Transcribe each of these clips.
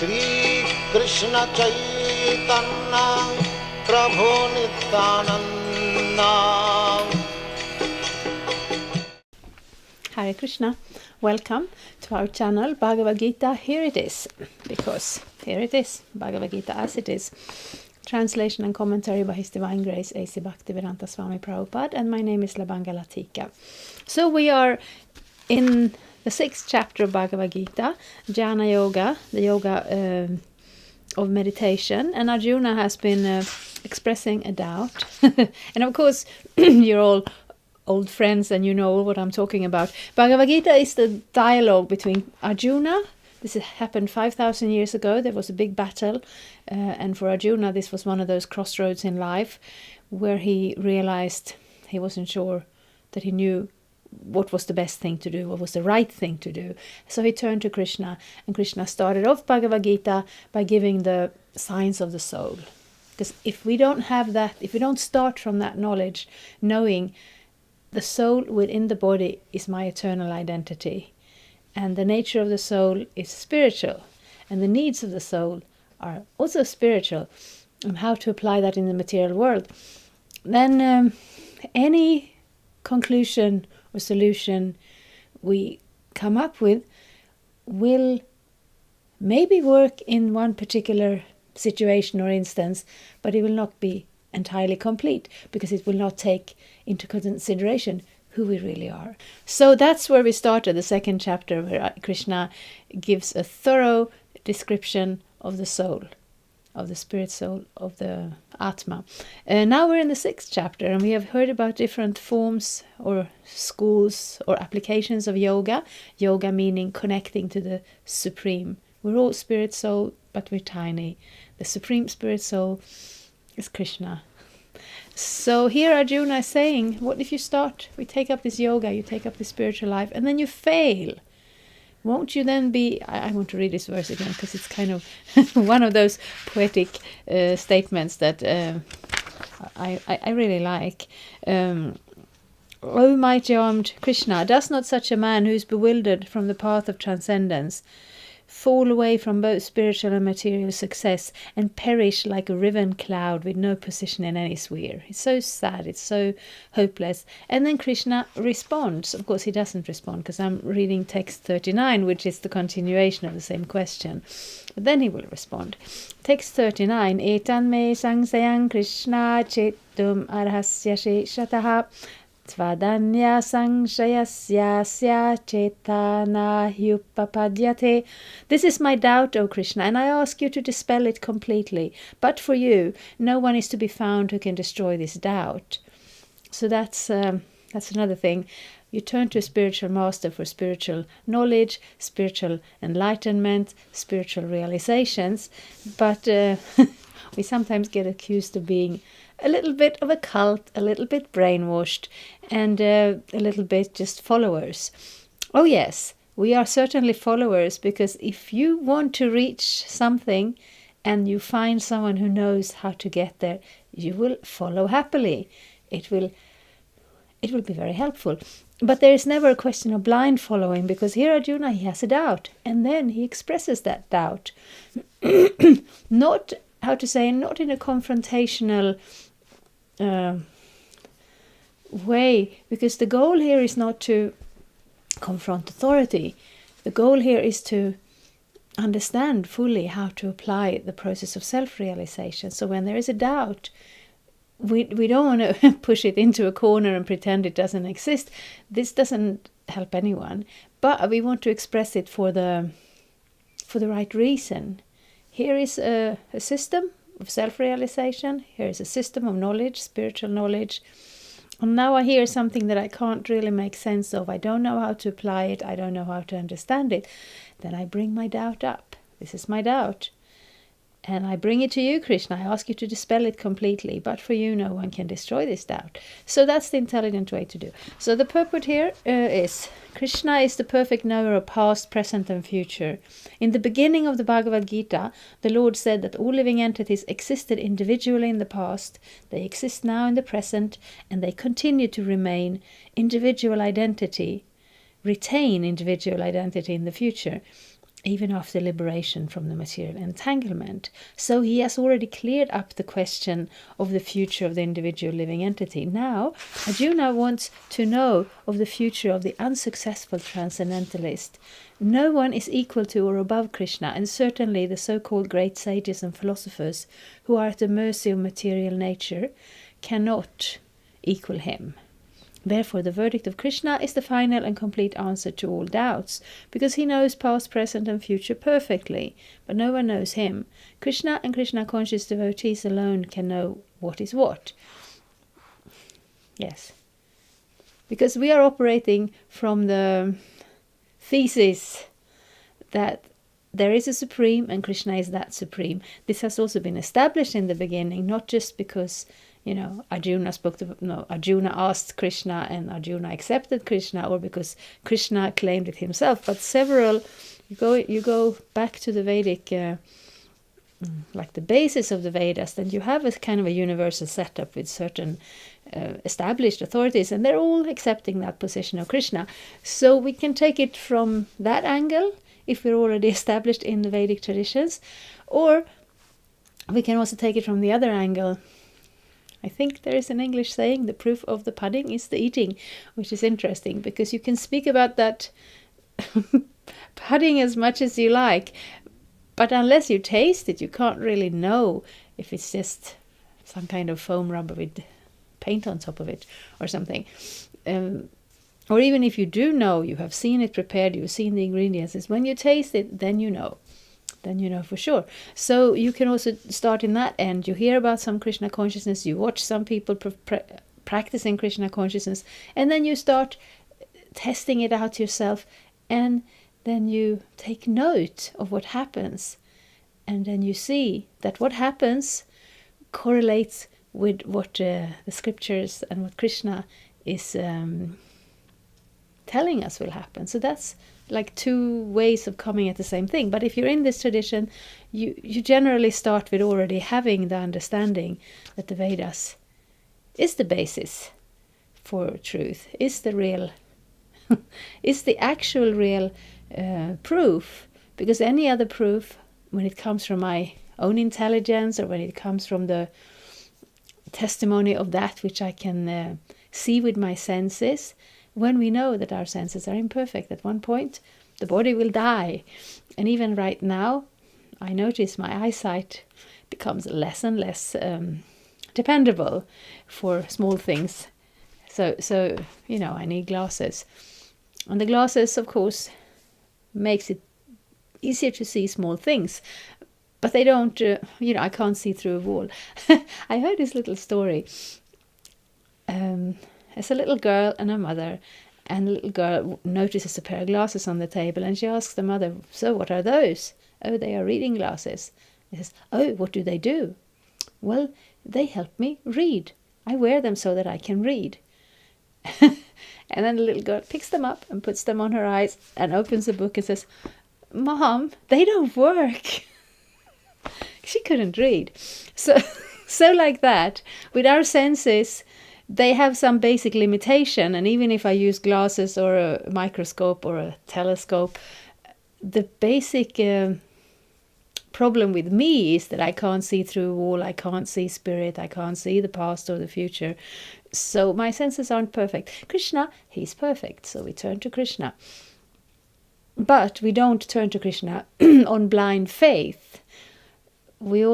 Shri Krishna Chaitanya Prabhu Nityananda. Hare Krishna, welcome to our channel Bhagavad-gita. Here it is, because here it is, Bhagavad-gita as it is. Translation and commentary by His Divine Grace A.C. Bhaktivedanta Swami Prabhupada, and my name is Labanga Latika. So we are in the 6th chapter of Bhagavad-gita, Jnana Yoga, the yoga of meditation, and Arjuna has been expressing a doubt. And of course, you're all old friends and you know what I'm talking about. Bhagavad-gita is the dialogue between Arjuna. This happened 5,000 years ago. There was a big battle, and for Arjuna this was one of those crossroads in life where he realized he wasn't sure that he knew what was the best thing to do, what was the right thing to do. So he turned to Krishna, and Krishna started off Bhagavad-gita by giving the signs of the soul. Because if we don't have that, if we don't start from that knowledge, knowing the soul within the body is my eternal identity, and the nature of the soul is spiritual, and the needs of the soul are also spiritual, and how to apply that in the material world, then any conclusion or solution we come up with will maybe work in one particular situation or instance, but it will not be entirely complete, because it will not take into consideration who we really are. So that's where we started, the 2nd chapter, where Krishna gives a thorough description of the soul, of the spirit soul, of the Atma. Now we're in the 6th chapter, and we have heard about different forms or schools or applications of yoga. Yoga meaning connecting to the Supreme. We're all spirit soul, but we're tiny. The Supreme Spirit Soul is Krishna. So here Arjuna is saying, what if you start, we take up this yoga, you take up this spiritual life, and then you fail? Won't you then be, I want to read this verse again, because it's kind of one of those poetic statements that I really like. O mighty armed Krishna, does not such a man who is bewildered from the path of transcendence fall away from both spiritual and material success and perish like a riven cloud with no position in any sphere? It's so sad, it's so hopeless. And then Krishna responds. Of course he doesn't respond, because I'm reading text 39, which is the continuation of the same question. But then he will respond. Text 39, Etan me sangsayang Krishna chetum arhasya shetaha Tvadanya sangshayasya chetana hyupapadyate. This is my doubt, O Krishna, and I ask you to dispel it completely. But for you, no one is to be found who can destroy this doubt. So that's another thing. You turn to a spiritual master for spiritual knowledge, spiritual enlightenment, spiritual realizations. But we sometimes get accused of being a little bit of a cult, a little bit brainwashed, and a little bit just followers. Oh yes, we are certainly followers, because if you want to reach something and you find someone who knows how to get there, you will follow happily. It will be very helpful. But there is never a question of blind following, because here Arjuna, he has a doubt, and then he expresses that doubt. Not in a confrontational way, because the goal here is not to confront authority. The goal here is to understand fully how to apply the process of self-realization. So when there is a doubt, we don't want to push it into a corner and pretend it doesn't exist. This doesn't help anyone, but we want to express it for the right reason. Here is a system of self-realization. Here is a system of knowledge, spiritual knowledge. And now I hear something that I can't really make sense of. I don't know how to apply it. I don't know how to understand it. Then I bring my doubt up. This is my doubt. And I bring it to you, Krishna. I ask you to dispel it completely. But for you, no one can destroy this doubt. So that's the intelligent way to do. So the purport here is, Krishna is the perfect knower of past, present and future. In the beginning of the Bhagavad-gita, the Lord said that all living entities existed individually in the past, they exist now in the present, and they continue to remain individual identity, retain individual identity in the future. even after liberation from the material entanglement. So he has already cleared up the question of the future of the individual living entity. Now, Arjuna wants to know of the future of the unsuccessful transcendentalist. No one is equal to or above Krishna, and certainly the so-called great sages and philosophers who are at the mercy of material nature cannot equal him. Therefore, the verdict of Krishna is the final and complete answer to all doubts, because he knows past, present and future perfectly, but no one knows him. Krishna and Krishna-conscious devotees alone can know what is what. Yes. Because we are operating from the thesis that there is a supreme and Krishna is that supreme. This has also been established in the beginning, not just because Arjuna asked Krishna and Arjuna accepted Krishna, or because Krishna claimed it himself, but several, you go back to the Vedic, like the basis of the Vedas, then you have a kind of a universal setup with certain established authorities, and they're all accepting that position of Krishna. So we can take it from that angle, if we're already established in the Vedic traditions, or we can also take it from the other angle. I think there is an English saying, the proof of the pudding is the eating, which is interesting, because you can speak about that pudding as much as you like, but unless you taste it, you can't really know if it's just some kind of foam rubber with paint on top of it or something. Or even if you do know, you have seen it prepared, you've seen the ingredients, it's when you taste it, then you know. Then you know for sure. So you can also start in that end. You hear about some Krishna consciousness, you watch some people practicing Krishna consciousness, and then you start testing it out yourself, and then you take note of what happens, and then you see that what happens correlates with what the scriptures and what Krishna is telling us will happen. So that's like two ways of coming at the same thing. But if you're in this tradition, you generally start with already having the understanding that the Vedas is the basis for truth, is the real, is the actual real proof. Because any other proof, when it comes from my own intelligence, or when it comes from the testimony of that which I can see with my senses, when we know that our senses are imperfect, at one point the body will die. And even right now, I notice my eyesight becomes less and less dependable for small things. So I need glasses. And the glasses, of course, makes it easier to see small things. But they don't, I can't see through a wall. I heard this little story. There's a little girl and her mother, and the little girl notices a pair of glasses on the table, and she asks the mother, "So what are those?" "Oh, they are reading glasses." He says, "Oh, what do they do?" "Well, they help me read. I wear them so that I can read." And then the little girl picks them up and puts them on her eyes and opens the book and says, "Mom, they don't work." She couldn't read. So like that, with our senses, they have some basic limitation, and even if I use glasses or a microscope or a telescope, the basic problem with me is that I can't see through a wall, I can't see spirit, I can't see the past or the future. So my senses aren't perfect. Krishna, he's perfect, so we turn to Krishna. But we don't turn to Krishna on blind faith. We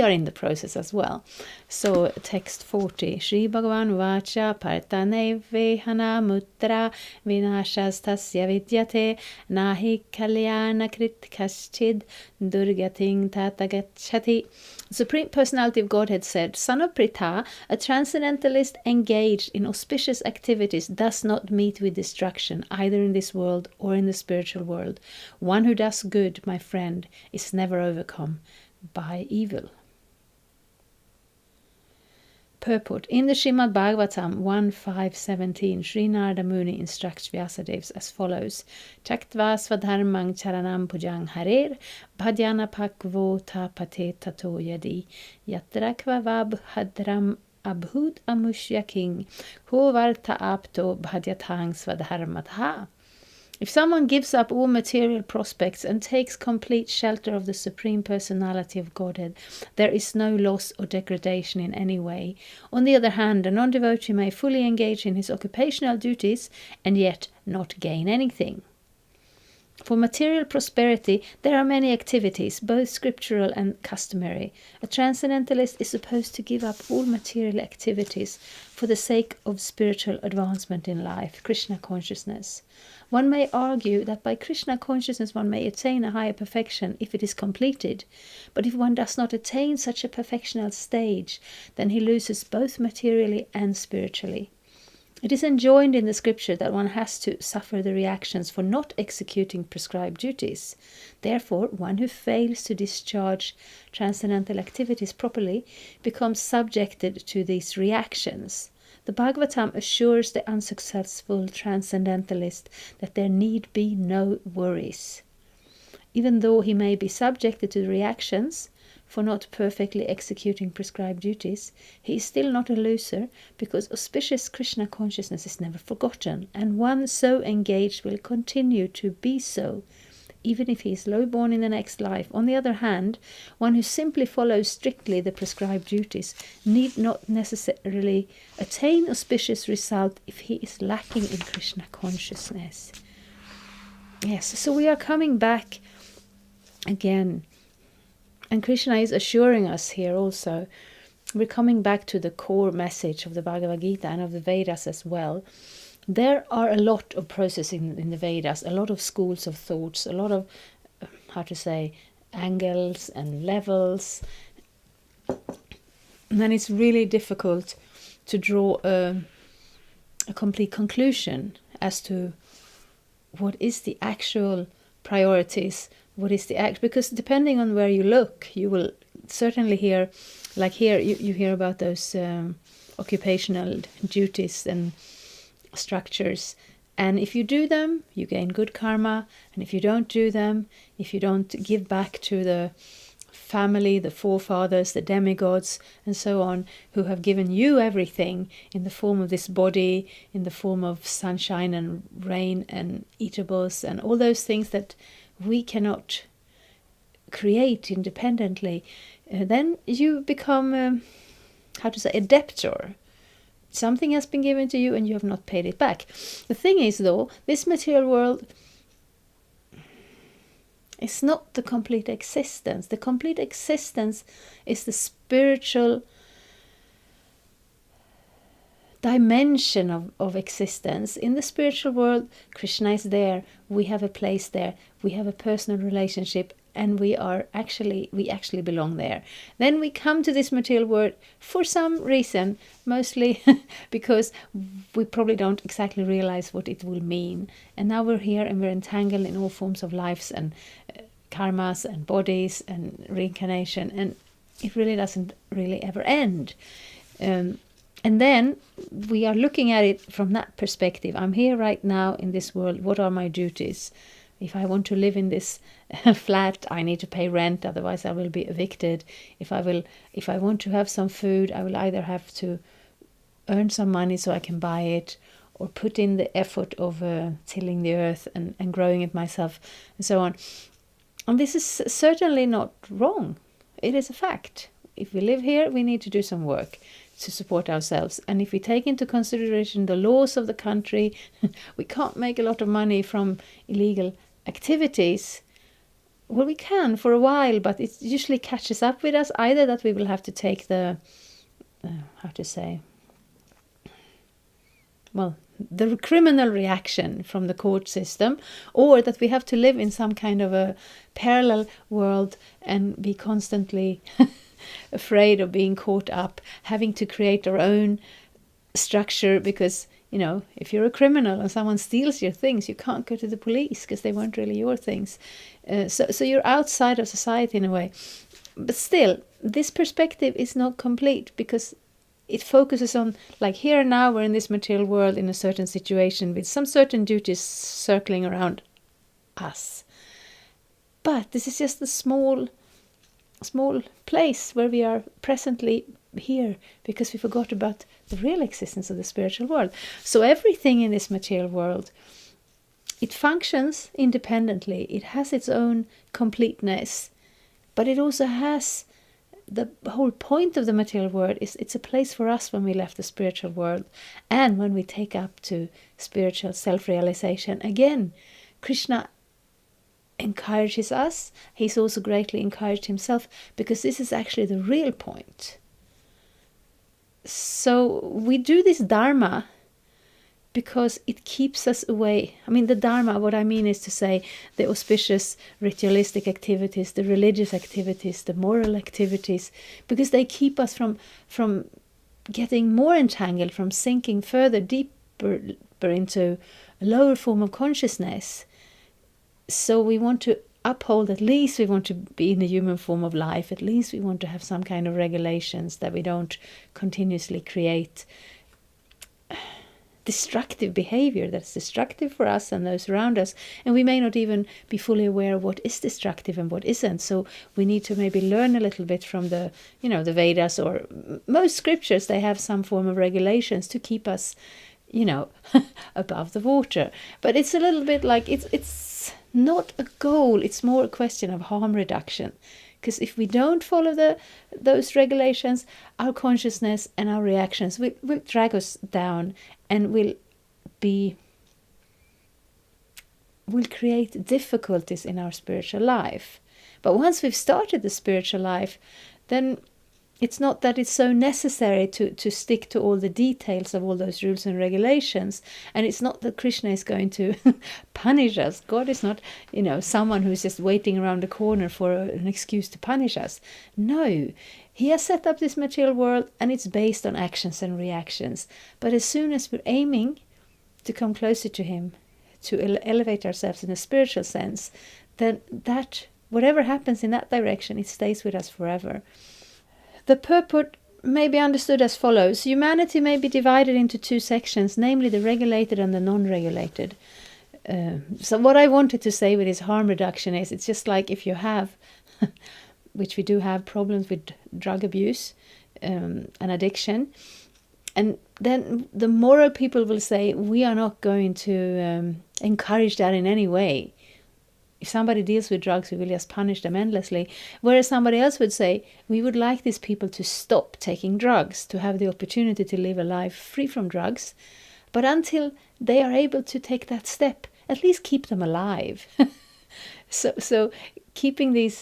are in the process as well. So text 40. Shri Bhagavan Vacha Partane Vehana Mutra Vinashas Tasya Vidyate Nahi Kalyana Krit Kaschid Durgating Tatagachati. Supreme Personality of Godhead said, "Son of Pritha, a transcendentalist engaged in auspicious activities does not meet with destruction, either in this world or in the spiritual world. One who does good, my friend, is never overcome by evil." Purport. In the Srimad Bhagavatam 1.5.17, Sri Narada Muni instructs Vyasadevs as follows: Chaktva svadharmang charanam pujang harer bhajana pakvo tapate tato yadi yatra kvavab hadram abhud amushya king ho varta apto bhajatang svadharmatha. If someone gives up all material prospects and takes complete shelter of the Supreme Personality of Godhead, there is no loss or degradation in any way. On the other hand, a non-devotee may fully engage in his occupational duties and yet not gain anything. For material prosperity, there are many activities, both scriptural and customary. A transcendentalist is supposed to give up all material activities for the sake of spiritual advancement in life, Krishna consciousness. One may argue that by Krishna consciousness one may attain a higher perfection if it is completed, but if one does not attain such a perfectional stage, then he loses both materially and spiritually. It is enjoined in the scripture that one has to suffer the reactions for not executing prescribed duties. Therefore, one who fails to discharge transcendental activities properly becomes subjected to these reactions. The Bhagavatam assures the unsuccessful transcendentalist that there need be no worries. Even though he may be subjected to the reactions for not perfectly executing prescribed duties, he is still not a loser, because auspicious Krishna consciousness is never forgotten, and one so engaged will continue to be so, even if he is low-born in the next life. On the other hand, one who simply follows strictly the prescribed duties need not necessarily attain auspicious result if he is lacking in Krishna consciousness. Yes, so we are coming back again. And Krishna is assuring us here also, we're coming back to the core message of the Bhagavad-gita and of the Vedas as well. There are a lot of processing in the Vedas, a lot of schools of thoughts, a lot of, angles and levels. And then it's really difficult to draw a complete conclusion as to what is the actual priorities, what is the act, because depending on where you look, you will certainly hear, like here, you hear about those occupational duties and structures, and if you do them, you gain good karma, and if you don't do them, if you don't give back to the family, the forefathers, the demigods, and so on, who have given you everything in the form of this body, in the form of sunshine and rain and eatables, and all those things that we cannot create independently, then you become, a debtor. Something has been given to you and you have not paid it back. The thing is, though, this material world is not the complete existence. The complete existence is the spiritual dimension of existence. In the spiritual world, Krishna is there, we have a place there, we have a personal relationship, and we actually belong there. Then we come to this material world for some reason, mostly because we probably don't exactly realize what it will mean. And now we're here and we're entangled in all forms of lives and karmas and bodies and reincarnation, and it really doesn't really ever end. And then we are looking at it from that perspective. I'm here right now in this world. What are my duties? If I want to live in this flat, I need to pay rent, otherwise I will be evicted. If I want to have some food, I will either have to earn some money so I can buy it, or put in the effort of tilling the earth and growing it myself, and so on. And this is certainly not wrong. It is a fact. If we live here, we need to do some work to support ourselves. And if we take into consideration the laws of the country, we can't make a lot of money from illegal activities. Well, we can for a while, but it usually catches up with us, either that we will have to take the, the criminal reaction from the court system, or that we have to live in some kind of a parallel world and be constantly afraid of being caught up, having to create our own structure, because, if you're a criminal and someone steals your things, you can't go to the police because they weren't really your things. So you're outside of society in a way. But still, this perspective is not complete, because it focuses on, like, here and now we're in this material world in a certain situation with some certain duties circling around us. But this is just a small place where we are presently here, because we forgot about the real existence of the spiritual world. So everything in this material world it functions independently. It has its own completeness, but it also has the whole point of the material world is it's a place for us when we left the spiritual world, and when we take up to spiritual self-realization. Again, Krishna encourages us. He's also greatly encouraged himself, because this is actually the real point. So we do this dharma because it keeps us away. I mean, the dharma, what I mean is to say the auspicious ritualistic activities, the religious activities, the moral activities, because they keep us from getting more entangled, from sinking further, deeper into a lower form of consciousness. So we want to uphold, at least we want to be in the human form of life, at least we want to have some kind of regulations that we don't continuously create destructive behavior that's destructive for us and those around us, and we may not even be fully aware of what is destructive and what isn't. So we need to maybe learn a little bit from the Vedas, or most scriptures. They have some form of regulations to keep us above the water, but it's a little bit like it's not a goal, it's more a question of harm reduction. Because if we don't follow those regulations, our consciousness and our reactions will drag us down, and will create difficulties in our spiritual life. But once we've started the spiritual life, then it's not that it's so necessary to stick to all the details of all those rules and regulations. And it's not that Krishna is going to punish us. God is not, someone who's just waiting around the corner for an excuse to punish us. No, he has set up this material world, and it's based on actions and reactions. But as soon as we're aiming to come closer to him, to elevate ourselves in a spiritual sense, then that, whatever happens in that direction, it stays with us forever. The purport may be understood as follows. Humanity may be divided into two sections, namely the regulated and the non-regulated. So what I wanted to say with this harm reduction is, it's just like if you have, which we do have, problems with drug abuse and addiction, and then the moral people will say, we are not going to encourage that in any way. If somebody deals with drugs, we will just punish them endlessly. Whereas somebody else would say, we would like these people to stop taking drugs, to have the opportunity to live a life free from drugs. But until they are able to take that step, at least keep them alive. So keeping this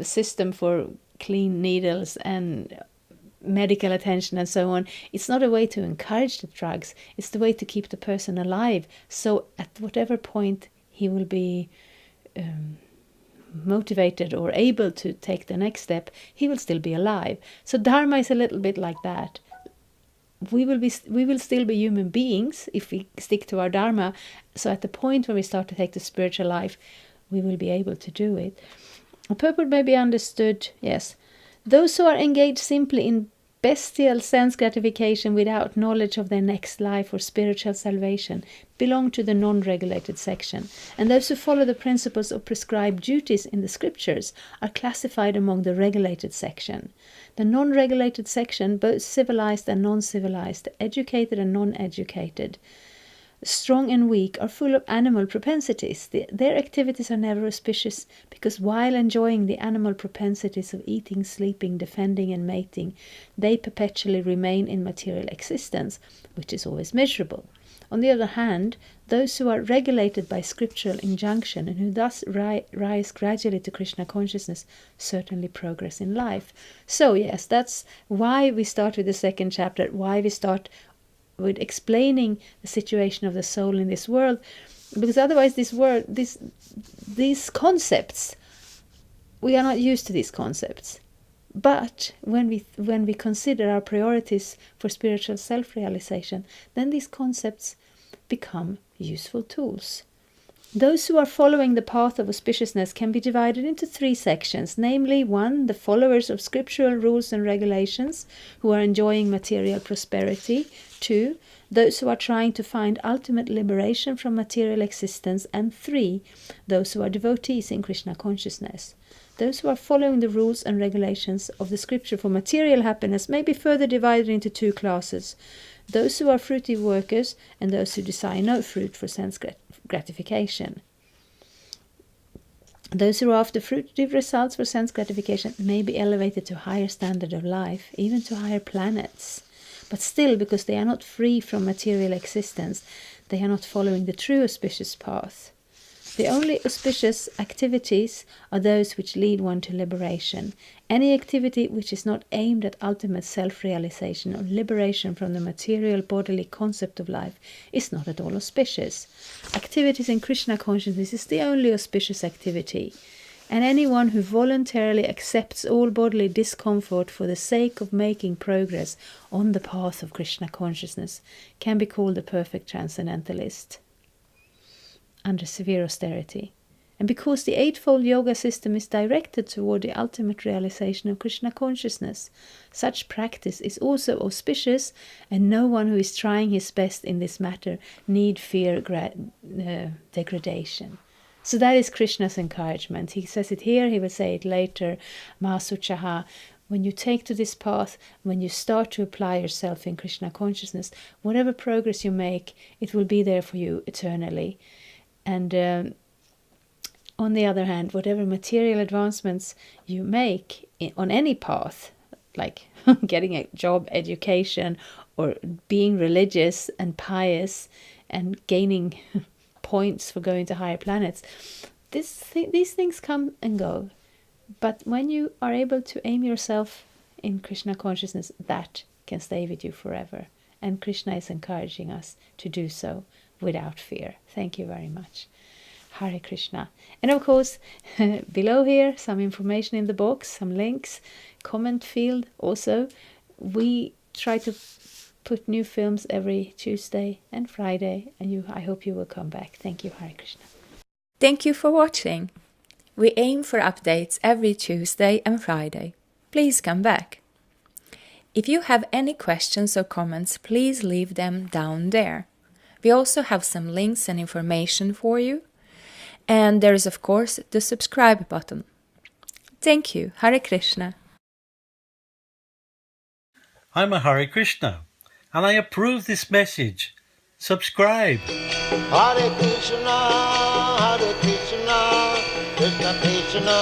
system for clean needles and medical attention and so on, it's not a way to encourage the drugs. It's the way to keep the person alive. So at whatever point he will be motivated or able to take the next step, he will still be alive. So dharma is a little bit like that. We will still be human beings if we stick to our dharma. So at the point when we start to take the spiritual life, we will be able to do it. A purport may be understood, yes. Those who are engaged simply in bestial sense gratification without knowledge of their next life or spiritual salvation belong to the non-regulated section, and those who follow the principles of prescribed duties in the scriptures are classified among the regulated section. The non-regulated section, both civilized and non-civilized, educated and non-educated, strong and weak, are full of animal propensities. Their activities are never auspicious, because while enjoying the animal propensities of eating, sleeping, defending and mating, they perpetually remain in material existence, which is always measurable. On the other hand, those who are regulated by scriptural injunction and who thus rise gradually to Krishna consciousness certainly progress in life. So yes, that's why we start with the second chapter, why we start with explaining the situation of the soul in this world, because otherwise these concepts, we are not used to these concepts. But when we consider our priorities for spiritual self-realization, then these concepts become useful tools. Those who are following the path of auspiciousness can be divided into three sections, namely 1, the followers of scriptural rules and regulations who are enjoying material prosperity, 2, those who are trying to find ultimate liberation from material existence, and 3, those who are devotees in Krishna consciousness. Those who are following the rules and regulations of the scripture for material happiness may be further divided into 2 classes, those who are fruitive workers and those who desire no fruit for sense gratification. Those who are after fruitive results for sense gratification may be elevated to a higher standard of life, even to higher planets. But still, because they are not free from material existence, they are not following the true auspicious path. The only auspicious activities are those which lead one to liberation. Any activity which is not aimed at ultimate self-realization or liberation from the material bodily concept of life is not at all auspicious. Activities in Krishna consciousness is the only auspicious activity. And anyone who voluntarily accepts all bodily discomfort for the sake of making progress on the path of Krishna consciousness can be called a perfect transcendentalist under severe austerity. And because the Eightfold Yoga system is directed toward the ultimate realization of Krishna consciousness, such practice is also auspicious, and no one who is trying his best in this matter need fear degradation. So that is Krishna's encouragement. He says it here, he will say it later. Mahasuchaha, when you take to this path, when you start to apply yourself in Krishna consciousness, whatever progress you make, it will be there for you eternally. And on the other hand, whatever material advancements you make on any path, like getting a job, education, or being religious and pious and gaining points for going to higher planets, these things come and go. But when you are able to aim yourself in Krishna consciousness, that can stay with you forever. And Krishna is encouraging us to do so without fear. Thank you very much. Hare Krishna. And of course, below here, some information in the box, some links, comment field also. We try to put new films every Tuesday and Friday, and I hope you will come back. Thank you, Hare Krishna. Thank you for watching. We aim for updates every Tuesday and Friday. Please come back. If you have any questions or comments, please leave them down there. We also have some links and information for you. And there is, of course, the subscribe button. Thank you. Hare Krishna. I'm a Hare Krishna, and I approve this message. Subscribe. Hare Krishna, Krishna Krishna,